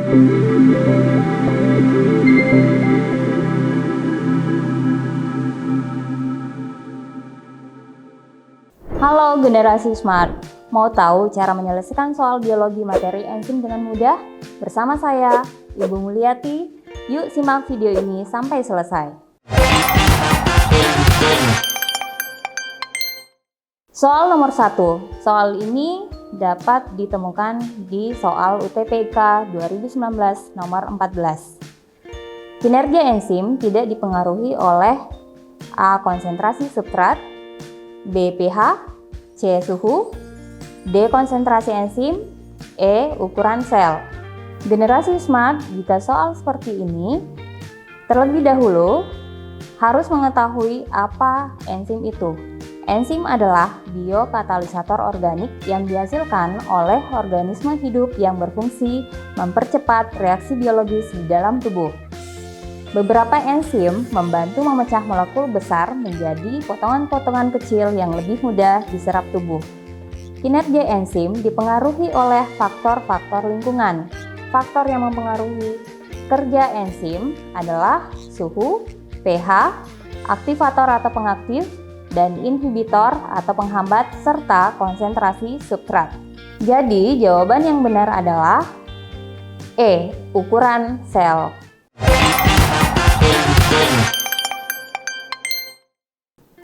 Halo generasi smart, mau tahu cara menyelesaikan soal biologi materi enzim dengan mudah? Bersama saya, Ibu Mulyati. Yuk simak video ini sampai selesai. Soal nomor 1. Soal ini dapat ditemukan di soal UTBK 2019 nomor 14. Kinerja enzim tidak dipengaruhi oleh A. Konsentrasi substrat, B. pH, C. Suhu, D. Konsentrasi enzim, E. Ukuran sel. Generasi smart, jika soal seperti ini, terlebih dahulu harus mengetahui apa enzim itu. Enzim adalah biokatalisator organik yang dihasilkan oleh organisme hidup yang berfungsi mempercepat reaksi biologis di dalam tubuh. Beberapa enzim membantu memecah molekul besar menjadi potongan-potongan kecil yang lebih mudah diserap tubuh. Kinerja enzim dipengaruhi oleh faktor-faktor lingkungan. Faktor yang mempengaruhi kerja enzim adalah suhu, pH, aktivator atau pengaktif, dan inhibitor atau penghambat, serta konsentrasi substrat. Jadi, jawaban yang benar adalah E. Ukuran sel.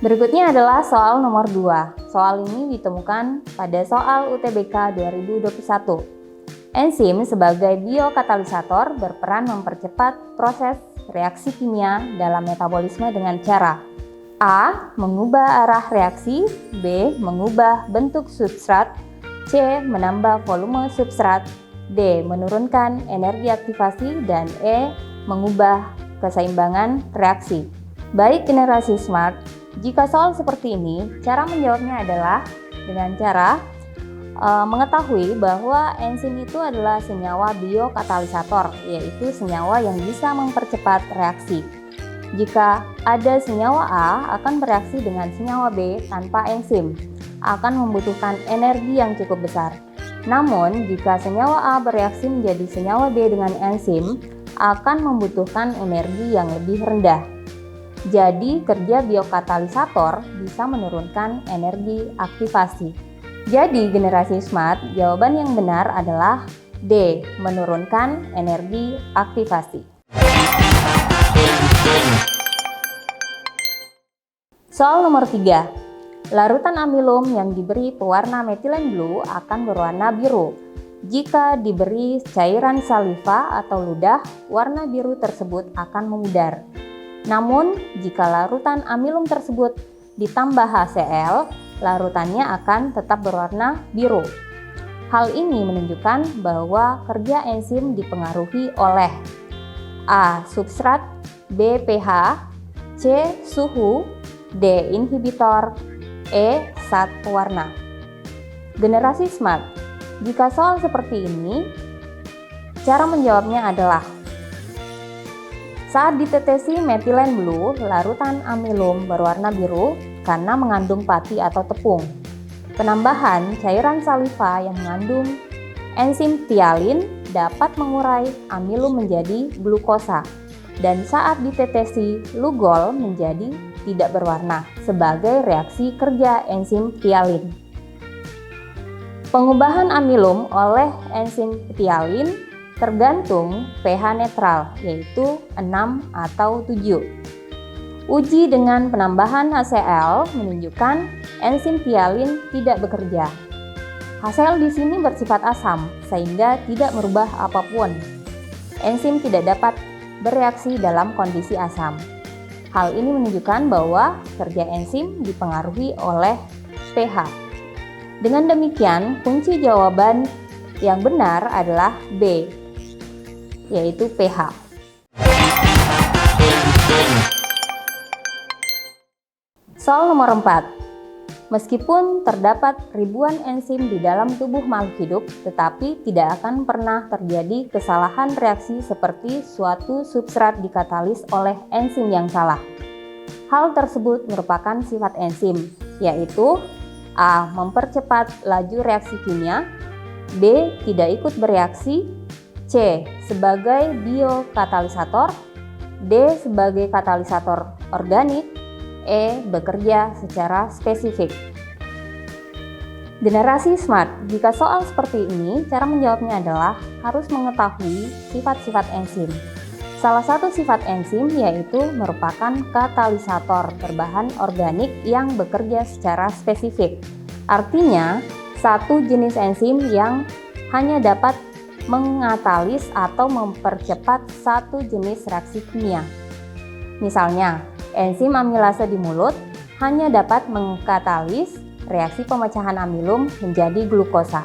Berikutnya adalah soal nomor 2. Soal ini ditemukan pada soal UTBK 2021. Enzim sebagai biokatalisator berperan mempercepat proses reaksi kimia dalam metabolisme dengan cara A. Mengubah arah reaksi, B. Mengubah bentuk substrat, C. Menambah volume substrat, D. Menurunkan energi aktivasi, dan E. Mengubah keseimbangan reaksi. Baik generasi smart, jika soal seperti ini, cara menjawabnya adalah dengan cara mengetahui bahwa enzim itu adalah senyawa biokatalisator, yaitu senyawa yang bisa mempercepat reaksi. Jika ada senyawa A akan bereaksi dengan senyawa B tanpa enzim, akan membutuhkan energi yang cukup besar. Namun, jika senyawa A bereaksi menjadi senyawa B dengan enzim, akan membutuhkan energi yang lebih rendah. Jadi, kerja biokatalisator bisa menurunkan energi aktivasi. Jadi, generasi smart, jawaban yang benar adalah D. Menurunkan energi aktivasi. Soal nomor 3. Larutan amilum yang diberi pewarna metilen blue akan berwarna biru. Jika diberi cairan saliva atau ludah, warna biru tersebut akan memudar. Namun, jika larutan amilum tersebut ditambah HCl, larutannya akan tetap berwarna biru. Hal ini menunjukkan bahwa kerja enzim dipengaruhi oleh A. Substrat, B. pH, C. Suhu, D. Inhibitor, E. Zat pewarna. Generasi smart, jika soal seperti ini, cara menjawabnya adalah saat ditetesi metilen blue, larutan amilum berwarna biru karena mengandung pati atau tepung. Penambahan cairan saliva yang mengandung enzim ptyalin dapat mengurai amilum menjadi glukosa, dan saat ditetesi lugol menjadi tidak berwarna sebagai reaksi kerja enzim ptyalin. Pengubahan amilum oleh enzim ptyalin tergantung pH netral, yaitu 6 atau 7. Uji dengan penambahan HCl menunjukkan enzim ptyalin tidak bekerja. HCl di sini bersifat asam, sehingga tidak merubah apapun. Enzim tidak dapat bereaksi dalam kondisi asam. Hal ini menunjukkan bahwa kerja enzim dipengaruhi oleh pH. Dengan demikian, kunci jawaban yang benar adalah B, yaitu pH. Soal nomor 4. Meskipun terdapat ribuan enzim di dalam tubuh makhluk hidup, tetapi tidak akan pernah terjadi kesalahan reaksi seperti suatu substrat dikatalis oleh enzim yang salah. Hal tersebut merupakan sifat enzim, yaitu A. Mempercepat laju reaksi kimia, B. Tidak ikut bereaksi, C. Sebagai biokatalisator, D. Sebagai katalisator organik, E. Bekerja secara spesifik. Generasi smart, jika soal seperti ini, cara menjawabnya adalah harus mengetahui sifat-sifat enzim. Salah satu sifat enzim yaitu merupakan katalisator berbahan organik yang bekerja secara spesifik. Artinya, satu jenis enzim yang hanya dapat mengatalis atau mempercepat satu jenis reaksi kimia. Misalnya, enzim amilase di mulut hanya dapat mengkatalis reaksi pemecahan amilum menjadi glukosa.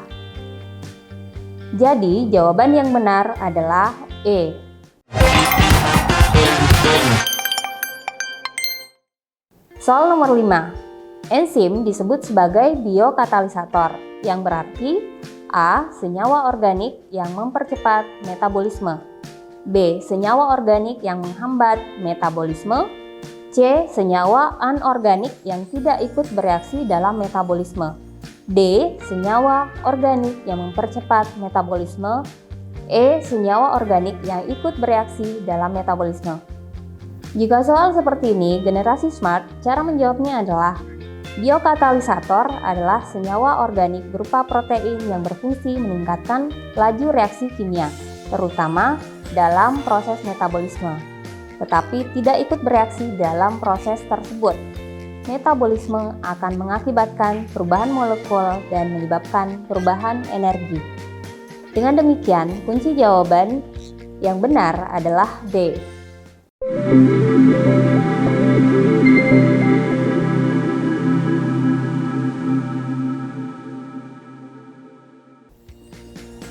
Jadi, jawaban yang benar adalah E. Soal nomor 5. Enzim disebut sebagai biokatalisator, yang berarti A. Senyawa organik yang mempercepat metabolisme, B. Senyawa organik yang menghambat metabolisme, C. Senyawa anorganik yang tidak ikut bereaksi dalam metabolisme, D. Senyawa organik yang mempercepat metabolisme, E. Senyawa organik yang ikut bereaksi dalam metabolisme. Jika soal seperti ini, generasi smart, cara menjawabnya adalah biokatalisator adalah senyawa organik berupa protein yang berfungsi meningkatkan laju reaksi kimia, terutama dalam proses metabolisme, tetapi tidak ikut bereaksi dalam proses tersebut. Metabolisme akan mengakibatkan perubahan molekul dan menyebabkan perubahan energi. Dengan demikian, kunci jawaban yang benar adalah D.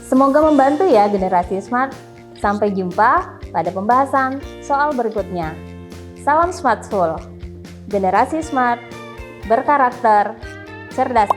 Semoga membantu ya generasi smart. Sampai jumpa pada pembahasan soal berikutnya. Salam smartful. Generasi smart berkarakter cerdas.